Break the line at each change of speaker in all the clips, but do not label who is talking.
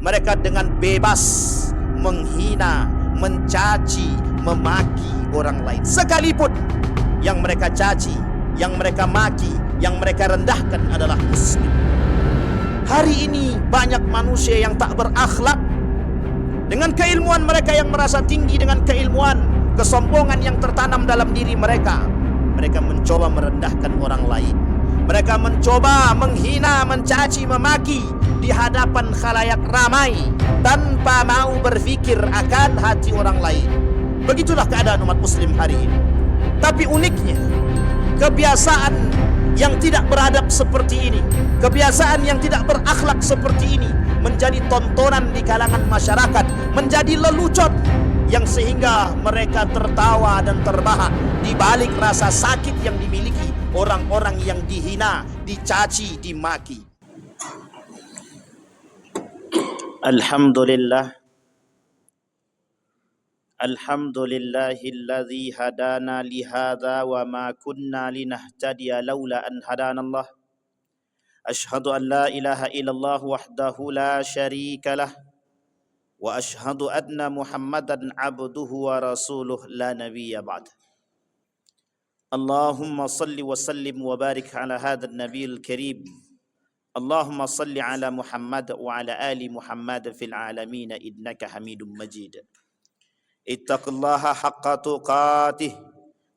mereka dengan bebas menghina, mencaci, memaki orang lain, sekalipun yang mereka caci, yang mereka maki, yang mereka rendahkan adalah muslim. Hari ini banyak manusia yang tak berakhlak. Dengan keilmuan mereka yang merasa tinggi, dengan keilmuan, kesombongan yang tertanam dalam diri mereka, mereka mencoba merendahkan orang lain. Mereka mencoba menghina, mencaci, memaki di hadapan khalayak ramai tanpa mau berfikir akan hati orang lain. Begitulah keadaan umat muslim hari ini. Tapi uniknya, kebiasaan yang tidak beradab seperti ini, kebiasaan yang tidak berakhlak seperti ini menjadi tontonan di kalangan masyarakat, menjadi lelucon yang sehingga mereka tertawa dan terbahak di balik rasa sakit yang dimiliki orang-orang yang dihina, dicaci, dimaki. Alhamdulillah. Alhamdulillahilladzi hadana lihadza wa ma kunna linahtadiya laula an hadanallah. Ashhadu an la ilaha illallah wahdahu la syarika lah wa ashhadu anna Muhammadan abduhu wa rasuluh la nabiyya ba'd. Allahumma salli wa sallim wa barik ala hadzal nabiyil karim. Allahumma salli ala Muhammad wa ala ali Muhammad fil alamin innaka Hamidum Majid. Ittaqullaha haqqa tuqatih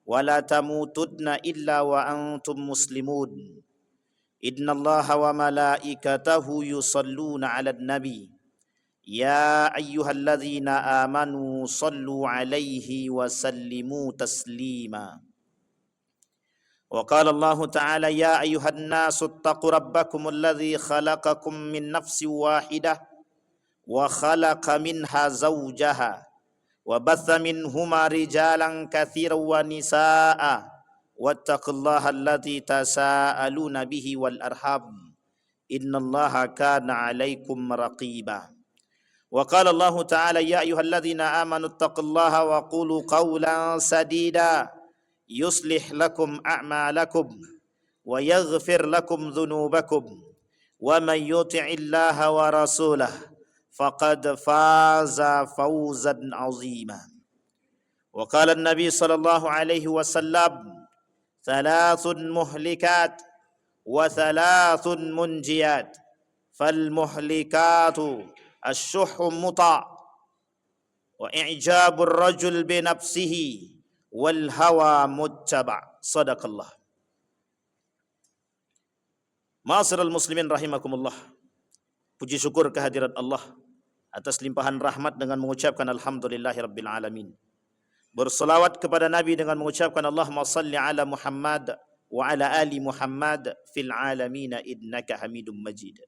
wa la tamutunna illa wa antum muslimun. Innallaha wa malaikatahu yusalluna 'alan nabi. Ya ayyuhalladzina amanu sallu 'alaihi wa sallimu taslima. Wa qala Allah ta'ala ya ayyuhan nasu ittaqu rabbakumul ladzi khalaqakum min nafsin wahidah wa khalaqa minha zawjaha wa batha minhuma rijalan katsiran wa nisaa wattaqullaha alladzi tasaaluna bihi wal arham innallaha kana 'alaikum raqiba. Wa qala Allah ta'ala ya ayyuhalladzina amanu ittaqullaha wa qulu qawlan sadida yuslih lakum a'malakum wa yaghfir lakum dhunubakum wa man yuti'illaha wa rasulahu faqad faza fawzan 'azima. Wa qala an-nabi sallallahu alaihi wasallam thalathun muhlikat wa thalathun munjiyat fal muhlikatu asy-syuhhu muta' wa i'jabur rajul bi nafsihi wal hawa muttaba'. Sadaqallah. Ma'asyiral muslimin rahimakumullah. Puji syukur kehadirat Allah atas limpahan rahmat dengan mengucapkan alhamdulillahirabbil alamin. Berselawat kepada Nabi dengan mengucapkan Allahumma salli ala Muhammad wa ala ali Muhammad fil alamin innaka Hamidum Majid.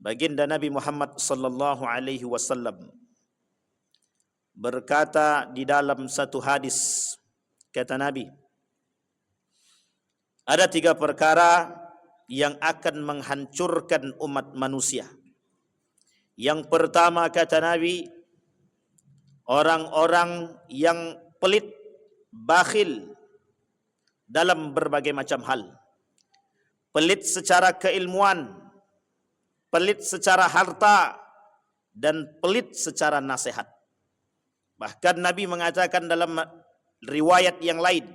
Baginda Nabi Muhammad sallallahu alaihi wasallam berkata di dalam satu hadis, kata Nabi, ada 3 perkara yang akan menghancurkan umat manusia. Yang pertama, kata Nabi, orang-orang yang pelit, bakhil dalam berbagai macam hal. Pelit secara keilmuan, pelit secara harta, dan pelit secara nasihat. Bahkan Nabi mengatakan dalam riwayat yang lain,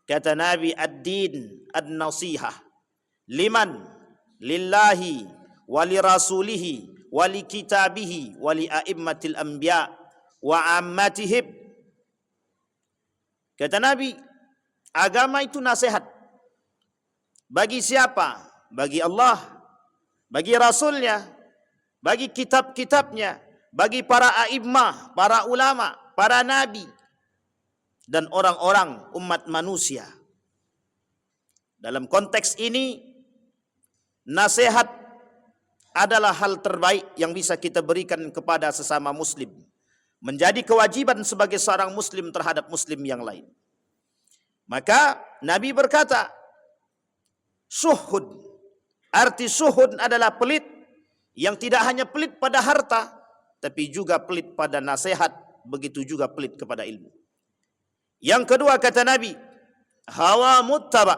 kata Nabi, ad-din ad-nasihah liman lillahi wali rasulihi wali kitabihi wali a'immatil anbiya wa ammatihim. Kata Nabi, agama itu nasihat. Bagi siapa? Bagi Allah, bagi Rasulnya, bagi kitab-kitabnya, bagi para a'immah, para ulama, para nabi, dan orang-orang umat manusia. Dalam konteks ini, nasihat adalah hal terbaik yang bisa kita berikan kepada sesama muslim. Menjadi kewajiban sebagai seorang muslim terhadap muslim yang lain. Maka Nabi berkata, suhud. Arti suhud adalah pelit yang tidak hanya pelit pada harta, tapi juga pelit pada nasihat, begitu juga pelit kepada ilmu. Yang kedua, kata Nabi, hawa muttaba.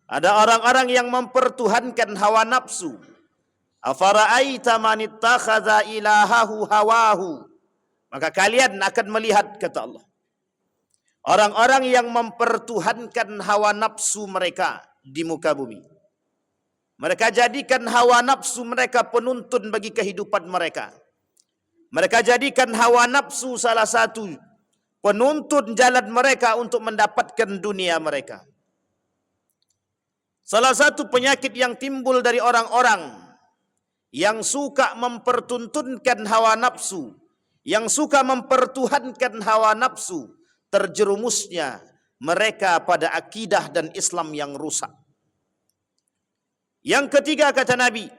Ada orang-orang yang mempertuhankan hawa nafsu, Afara'aita man ittakhadha ilahahu hawahu. Maka kalian akan melihat, kata Allah, orang-orang yang mempertuhankan hawa nafsu mereka di muka bumi. Mereka jadikan hawa nafsu mereka penuntun bagi kehidupan mereka. Mereka jadikan hawa nafsu salah satu penuntun jalan mereka untuk mendapatkan dunia mereka. Salah satu penyakit yang timbul dari orang-orang yang suka mempertuntunkan hawa nafsu, yang suka mempertuhankan hawa nafsu, terjerumusnya mereka pada akidah dan Islam yang rusak. Yang ketiga, kata Nabi,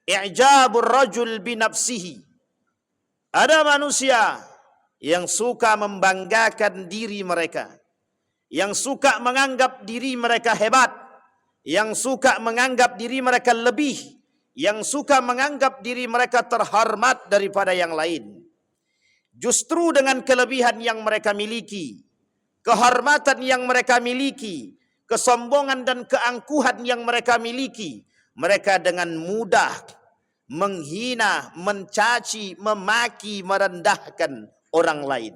i'jabur rajul binafsihi. Ada manusia yang suka membanggakan diri mereka, yang suka menganggap diri mereka hebat, yang suka menganggap diri mereka lebih, yang suka menganggap diri mereka terhormat daripada yang lain. Justru dengan kelebihan yang mereka miliki, kehormatan yang mereka miliki, kesombongan dan keangkuhan yang mereka miliki, mereka dengan mudah menghina, mencaci, memaki, merendahkan orang lain.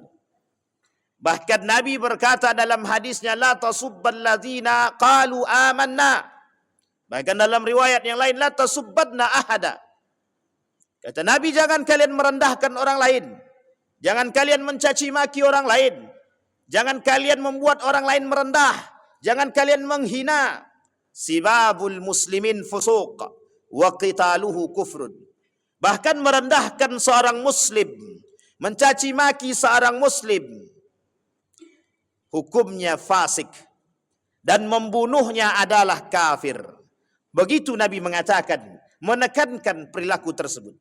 Bahkan Nabi berkata dalam hadisnya, la tasubbal ladzina qalu amanna. Bahkan dalam riwayat yang lain, la tasubbadna ahada. Kata Nabi, jangan kalian merendahkan orang lain. Jangan kalian mencaci maki orang lain. Jangan kalian membuat orang lain merendah. Jangan kalian menghina. Sibabul muslimin fusuq wa qitaluhu kufrun. Bahkan merendahkan seorang muslim, mencaci maki seorang muslim, hukumnya fasik, dan membunuhnya adalah kafir. Begitu Nabi mengatakan, menekankan perilaku tersebut.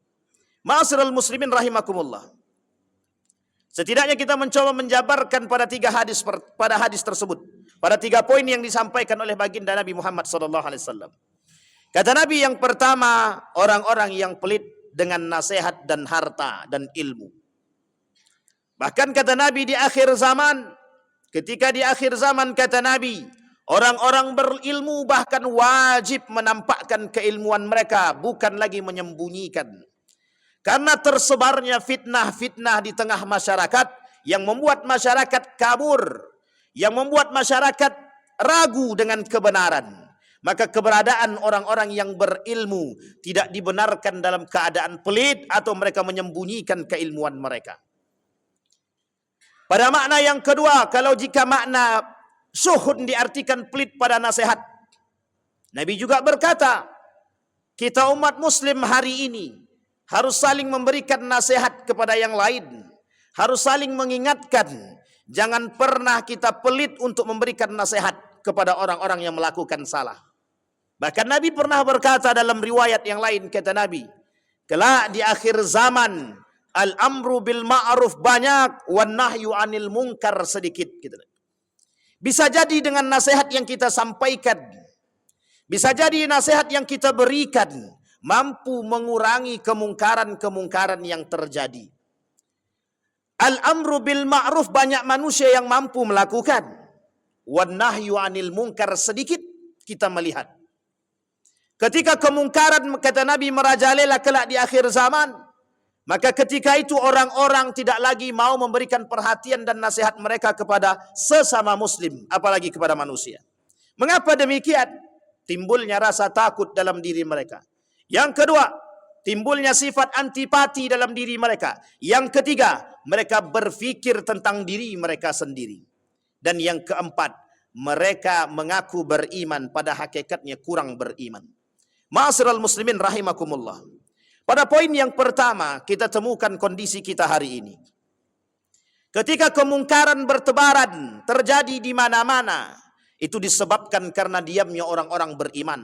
Ma'asyiral muslimin rahimakumullah. Setidaknya kita mencoba menjabarkan pada hadis tersebut, pada 3 poin yang disampaikan oleh baginda Nabi Muhammad SAW. Kata Nabi, yang pertama, orang-orang yang pelit dengan nasihat dan harta dan ilmu. Bahkan kata Nabi, di akhir zaman, ketika di akhir zaman, kata Nabi, orang-orang berilmu bahkan wajib menampakkan keilmuan mereka, bukan lagi menyembunyikan. Karena tersebarnya fitnah-fitnah di tengah masyarakat yang membuat masyarakat kabur, yang membuat masyarakat ragu dengan kebenaran. Maka keberadaan orang-orang yang berilmu tidak dibenarkan dalam keadaan pelit atau mereka menyembunyikan keilmuan mereka. Pada makna yang kedua, kalau jika makna syuhud diartikan pelit pada nasihat, Nabi juga berkata, kita umat muslim hari ini harus saling memberikan nasihat kepada yang lain, harus saling mengingatkan. Jangan pernah kita pelit untuk memberikan nasihat kepada orang-orang yang melakukan salah. Bahkan Nabi pernah berkata dalam riwayat yang lain, kata Nabi, kelak di akhir zaman, al-amru bil ma'ruf banyak, wan nahyu anil munkar sedikit. Bisa jadi dengan nasihat yang kita sampaikan, bisa jadi nasihat yang kita berikan, mampu mengurangi kemungkaran-kemungkaran yang terjadi. Al-amru bil ma'ruf banyak manusia yang mampu melakukan. Wan nahyu anil munkar sedikit kita melihat. Ketika kemungkaran, kata Nabi, merajalela kelak di akhir zaman, maka ketika itu orang-orang tidak lagi mau memberikan perhatian dan nasihat mereka kepada sesama muslim, apalagi kepada manusia. Mengapa demikian? Timbulnya rasa takut dalam diri mereka. Yang kedua, timbulnya sifat antipati dalam diri mereka. Yang ketiga, mereka berfikir tentang diri mereka sendiri. Dan yang keempat, mereka mengaku beriman, pada hakikatnya kurang beriman. Ma'asyiral muslimin rahimakumullah. Pada poin yang pertama, kita temukan kondisi kita hari ini. Ketika kemungkaran bertebaran, terjadi di mana-mana, itu disebabkan karena diamnya orang-orang beriman.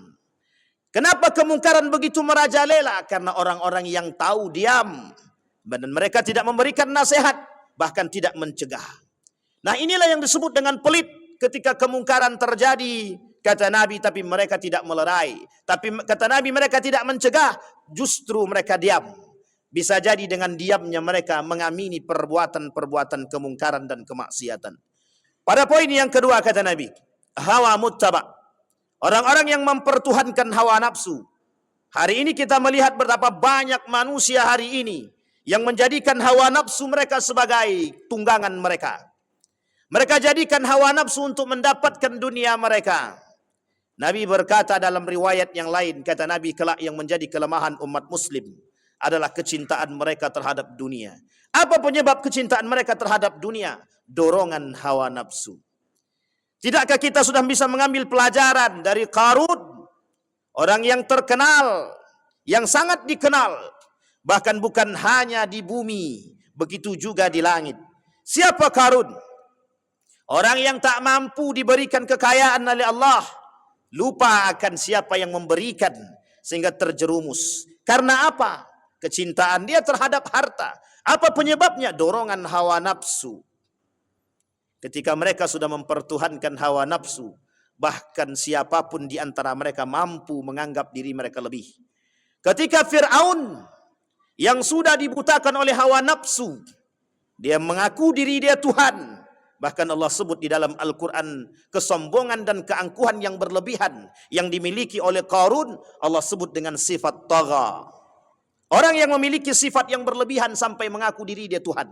Kenapa kemungkaran begitu merajalela? Karena orang-orang yang tahu diam, dan mereka tidak memberikan nasihat, bahkan tidak mencegah. Nah, inilah yang disebut dengan pelit. Ketika kemungkaran terjadi, kata Nabi, tapi mereka tidak melerai. Tapi kata Nabi, mereka tidak mencegah, justru mereka diam. Bisa jadi dengan diamnya mereka mengamini perbuatan-perbuatan kemungkaran dan kemaksiatan. Pada poin yang kedua, kata Nabi, hawa muttaba. Orang-orang yang mempertuhankan hawa nafsu. Hari ini kita melihat betapa banyak manusia hari ini yang menjadikan hawa nafsu mereka sebagai tunggangan mereka. Mereka jadikan hawa nafsu untuk mendapatkan dunia mereka. Nabi berkata dalam riwayat yang lain, kata Nabi, kelak yang menjadi kelemahan umat muslim adalah kecintaan mereka terhadap dunia. Apa penyebab kecintaan mereka terhadap dunia? Dorongan hawa nafsu. Tidakkah kita sudah bisa mengambil pelajaran dari Qarun, orang yang terkenal, yang sangat dikenal, bahkan bukan hanya di bumi, begitu juga di langit. Siapa Qarun? Orang yang tak mampu diberikan kekayaan oleh Allah, lupa akan siapa yang memberikan, sehingga terjerumus. Karena apa? Kecintaan dia terhadap harta. Apa penyebabnya? Dorongan hawa nafsu. Ketika mereka sudah mempertuhankan hawa nafsu, bahkan siapapun di antara mereka mampu menganggap diri mereka lebih. Ketika Fir'aun yang sudah dibutakan oleh hawa nafsu, dia mengaku diri dia Tuhan. Bahkan Allah sebut di dalam Al-Quran kesombongan dan keangkuhan yang berlebihan yang dimiliki oleh Qarun, Allah sebut dengan sifat tagha. Orang yang memiliki sifat yang berlebihan sampai mengaku diri dia Tuhan.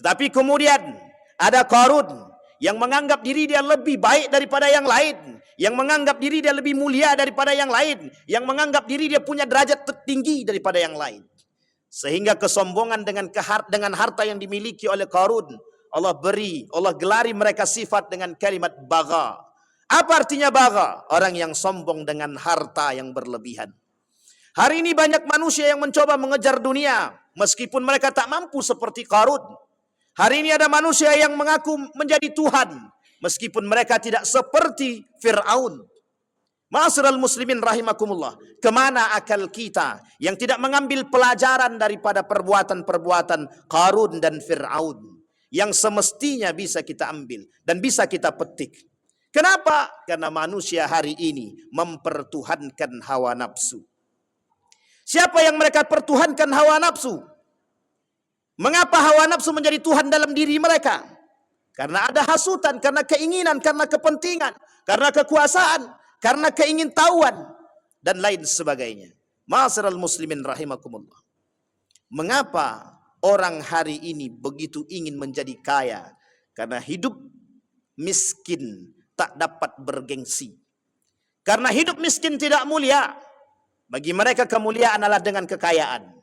Tetapi kemudian ada Qarun yang menganggap diri dia lebih baik daripada yang lain, yang menganggap diri dia lebih mulia daripada yang lain, yang menganggap diri dia punya derajat tertinggi daripada yang lain. Sehingga kesombongan dengan harta yang dimiliki oleh Qarun, Allah gelari mereka sifat dengan kalimat bagha. Apa artinya bagha? Orang yang sombong dengan harta yang berlebihan. Hari ini banyak manusia yang mencoba mengejar dunia, meskipun mereka tak mampu seperti Qarun. Hari ini ada manusia yang mengaku menjadi Tuhan, meskipun mereka tidak seperti Fir'aun. Ma'asyiral muslimin rahimakumullah. Kemana akal kita yang tidak mengambil pelajaran daripada perbuatan-perbuatan Qarun dan Fir'aun, yang semestinya bisa kita ambil dan bisa kita petik. Kenapa? Karena manusia hari ini mempertuhankan hawa nafsu. Siapa yang mereka pertuhankan hawa nafsu? Mengapa hawa nafsu menjadi Tuhan dalam diri mereka? Karena ada hasutan, karena keinginan, karena kepentingan, karena kekuasaan, karena keingintahuan, dan lain sebagainya. Ma'asyiral muslimin rahimakumullah. Mengapa orang hari ini begitu ingin menjadi kaya? Karena hidup miskin tak dapat bergengsi. Karena hidup miskin tidak mulia. Bagi mereka kemuliaan adalah dengan kekayaan.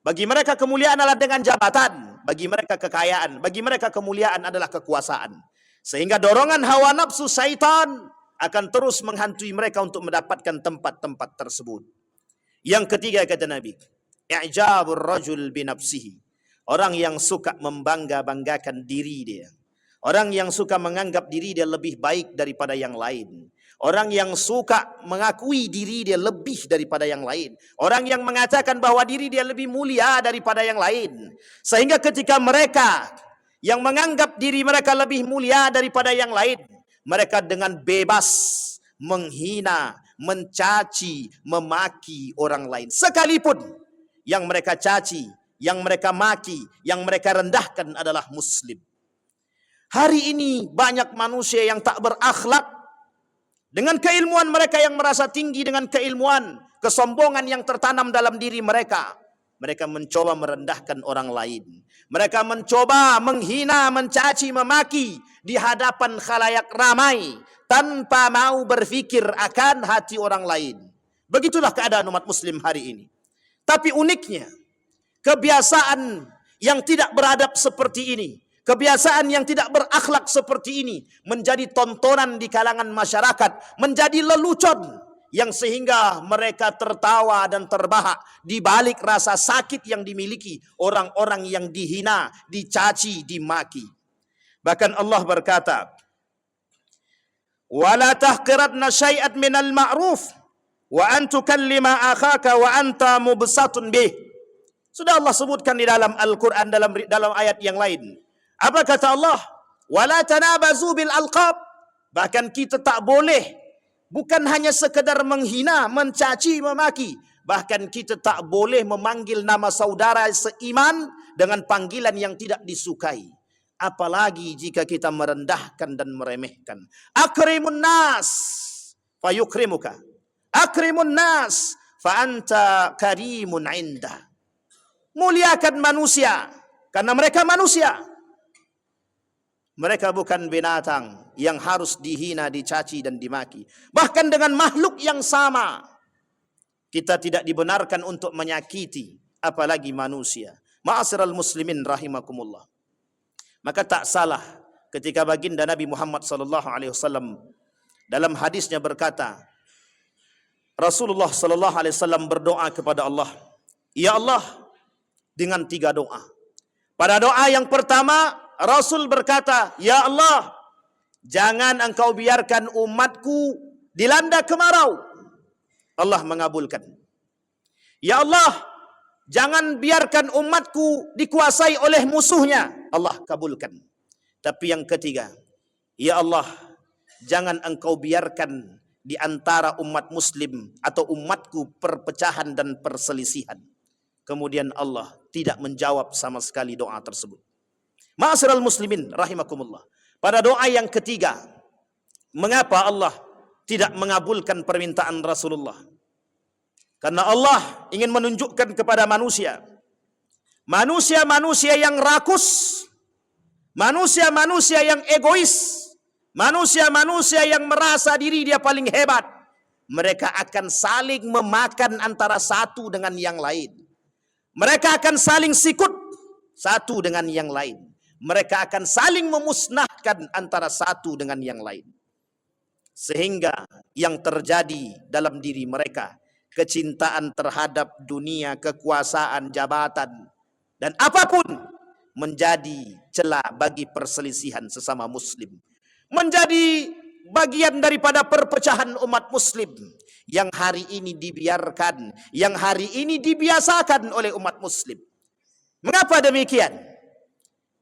Bagi mereka kemuliaan adalah dengan jabatan. Bagi mereka kekayaan. Bagi mereka kemuliaan adalah kekuasaan. Sehingga dorongan hawa nafsu syaitan akan terus menghantui mereka untuk mendapatkan tempat-tempat tersebut. Yang ketiga kata Nabi, i'jabur rajul binafsihi. Orang yang suka membangga-banggakan diri dia. Orang yang suka menganggap diri dia lebih baik daripada yang lain. Orang yang suka mengakui diri dia lebih daripada yang lain. Orang yang mengatakan bahwa diri dia lebih mulia daripada yang lain. Sehingga ketika mereka yang menganggap diri mereka lebih mulia daripada yang lain, mereka dengan bebas menghina, mencaci, memaki orang lain. Sekalipun yang mereka caci, yang mereka maki, yang mereka rendahkan adalah muslim. Hari ini banyak manusia yang tak berakhlak. Dengan keilmuan mereka yang merasa tinggi, dengan keilmuan, kesombongan yang tertanam dalam diri mereka, mereka mencoba merendahkan orang lain. Mereka mencoba menghina, mencaci, memaki di hadapan khalayak ramai tanpa mau berfikir akan hati orang lain. Begitulah keadaan umat muslim hari ini. Tapi uniknya, kebiasaan yang tidak beradab seperti ini, kebiasaan yang tidak berakhlak seperti ini menjadi tontonan di kalangan masyarakat, menjadi lelucon yang sehingga mereka tertawa dan terbahak di balik rasa sakit yang dimiliki orang-orang yang dihina, dicaci, dimaki. Bahkan Allah berkata, "Wala tahqiranna syai'an minal ma'ruf wa an tukallima akhaka wa anta mubsatun bih." Sudah Allah sebutkan di dalam Al-Qur'an dalam ayat yang lain. Apa kata Allah? Wala tanabazu bil alqab. Bahkan kita tak boleh, bukan hanya sekedar menghina, mencaci, memaki, bahkan kita tak boleh memanggil nama saudara seiman dengan panggilan yang tidak disukai. Apalagi jika kita merendahkan dan meremehkan. Akrimun nas fayukrimuka. Akrimun nas fa anta karimun indah. Muliakan manusia karena mereka manusia. Mereka bukan binatang yang harus dihina, dicaci dan dimaki. Bahkan dengan makhluk yang sama kita tidak dibenarkan untuk menyakiti, apalagi manusia. Ma'asyiral muslimin rahimakumullah. Maka tak salah ketika baginda Nabi Muhammad sallallahu alaihi wasallam dalam hadisnya berkata, Rasulullah sallallahu alaihi wasallam berdoa kepada Allah, ya Allah, dengan 3 doa. Pada doa yang pertama, Rasul berkata, ya Allah, jangan engkau biarkan umatku dilanda kemarau. Allah mengabulkan. Ya Allah, jangan biarkan umatku dikuasai oleh musuhnya. Allah kabulkan. Tapi yang ketiga, ya Allah, jangan engkau biarkan di antara umat muslim atau umatku perpecahan dan perselisihan. Kemudian Allah tidak menjawab sama sekali doa tersebut. Ma'asyiral muslimin rahimakumullah. Pada doa yang ketiga, mengapa Allah tidak mengabulkan permintaan Rasulullah? Karena Allah ingin menunjukkan kepada manusia, manusia-manusia yang rakus, manusia-manusia yang egois, manusia-manusia yang merasa diri dia paling hebat, mereka akan saling memakan antara satu dengan yang lain. Mereka akan saling sikut satu dengan yang lain. Mereka akan saling memusnahkan antara satu dengan yang lain. Sehingga yang terjadi dalam diri mereka, kecintaan terhadap dunia, kekuasaan, jabatan, dan apapun menjadi celah bagi perselisihan sesama muslim. Menjadi bagian daripada perpecahan umat muslim yang hari ini dibiarkan, yang hari ini dibiasakan oleh umat muslim. Mengapa demikian?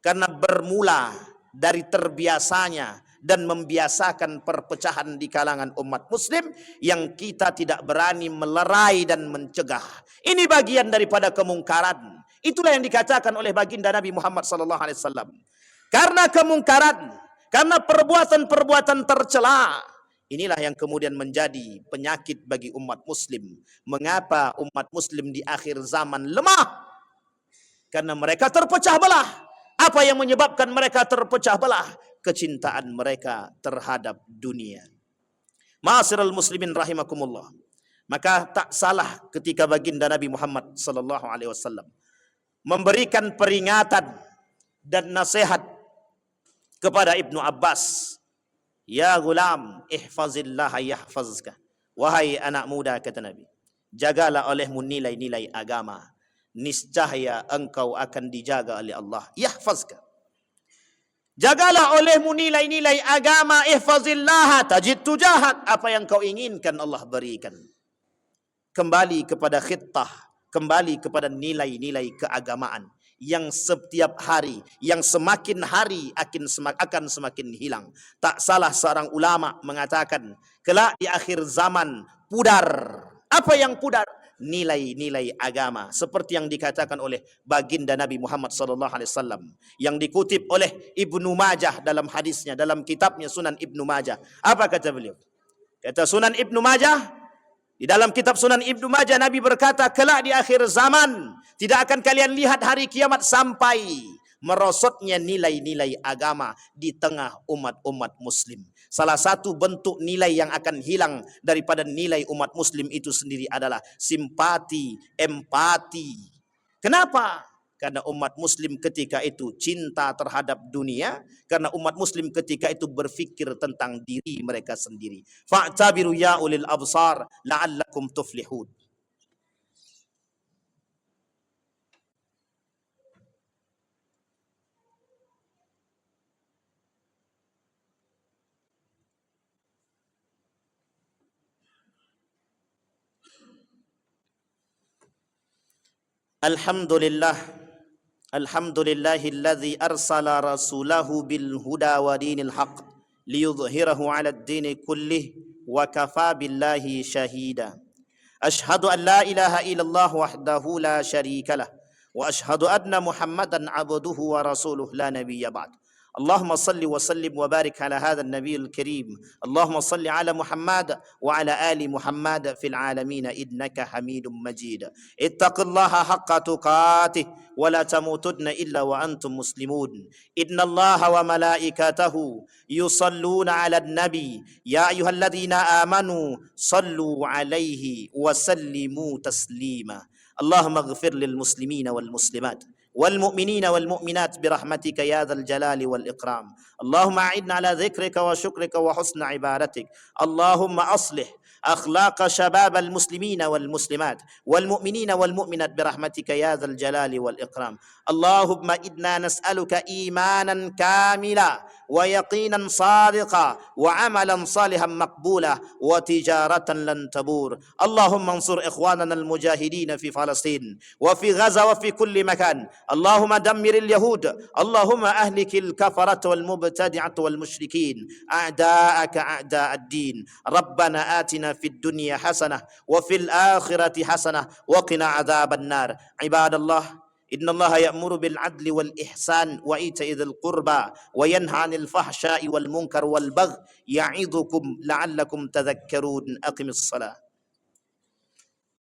Karena bermula dari terbiasanya dan membiasakan perpecahan di kalangan umat muslim yang kita tidak berani melerai dan mencegah. Ini bagian daripada kemungkaran. Itulah yang dikatakan oleh baginda Nabi Muhammad SAW. Karena kemungkaran, karena perbuatan-perbuatan tercela, inilah yang kemudian menjadi penyakit bagi umat muslim. Mengapa umat muslim di akhir zaman lemah? Karena mereka terpecah belah. Apa yang menyebabkan mereka terpecah belah? Kecintaan mereka terhadap dunia. Ma'asyiral muslimin rahimakumullah. Maka tak salah ketika baginda Nabi Muhammad sallallahu alaihi wasallam memberikan peringatan dan nasihat kepada Ibnu Abbas. Ya gulam, ihfazillaha yahfazka. Wahai anak muda, kata Nabi, jagalah olehmu nilai-nilai agama. Niscaya engkau akan dijaga oleh Allah. Yahfazka. Jagalah olehmu nilai-nilai agama. Ihfazillaha tajid tujahak. Apa yang kau inginkan Allah berikan. Kembali kepada khittah, kembali kepada nilai-nilai keagamaan yang setiap hari, yang semakin hari akan semakin hilang. Tak salah seorang ulama mengatakan, kelak di akhir zaman pudar. Apa yang pudar? Nilai-nilai agama, seperti yang dikatakan oleh baginda Nabi Muhammad SAW, yang dikutip oleh Ibnu Majah dalam hadisnya, dalam kitabnya Sunan Ibnu Majah. Apa kata beliau? Kata Sunan Ibnu Majah, di dalam kitab Sunan Ibnu Majah, Nabi berkata, kelak di akhir zaman tidak akan kalian lihat hari kiamat sampai merosotnya nilai-nilai agama di tengah umat-umat muslim. Salah satu bentuk nilai yang akan hilang daripada nilai umat muslim itu sendiri adalah simpati, empati. Kenapa? Karena umat muslim ketika itu cinta terhadap dunia, karena umat muslim ketika itu berfikir tentang diri mereka sendiri. Fa'tabiru ya ulil absar la'allakum tuflihun. Alhamdulillah, alhamdulillahilladzi arsala rasulahu bil huda wa dinil haq liyudhhirahu 'ala ad-dini kullih wa kafa billahi shahida. Ashhadu an la ilaha illallah wahdahu la syarika lah wa ashhadu anna Muhammadan 'abduhu wa rasuluh la nabiyya ba'd. اللهم صل وسلم وبارك على هذا النبي الكريم. اللهم صل على محمد وعلى آل محمد في العالمين إنك حميد مجيد. اتق الله حق تقاته ولا تموتن إلا وأنتم مسلمون. إن الله وملائكته يصلون على النبي يا أيها الذين آمنوا صلوا عليه وسلموا تسليما. اللهم اغفر للمسلمين والمسلمات والمؤمنين والمؤمنات برحمتك يا ذا الجلال والإكرام. اللهم أعنا على ذكرك وشكرك وحسن عبادتك. اللهم أصلح أخلاق شباب المسلمين والمسلمات والمؤمنين والمؤمنات برحمتك يا ذا الجلال والإكرام. اللهم إنا نسألك إيمانا كاملا ويقينا صادقا وعملا صالحا مقبولا وتجارة لن تبور. اللهم انصر إخواننا المجاهدين في فلسطين وفي غزة وفي كل مكان. اللهم دمر اليهود. اللهم أهلك الكفرة والمبتدعة والمشركين أعداءك أعداء الدين. ربنا آتنا في الدنيا حسنة وفي الآخرة حسنة وقنا عذاب النار. عباد الله، إن الله يأمر بالعدل والإحسان وإيتاء ذي القربى وينهى عن الفحشاء والمنكر والبغي يعظكم لعلكم تذكرون. أقم الصلاة.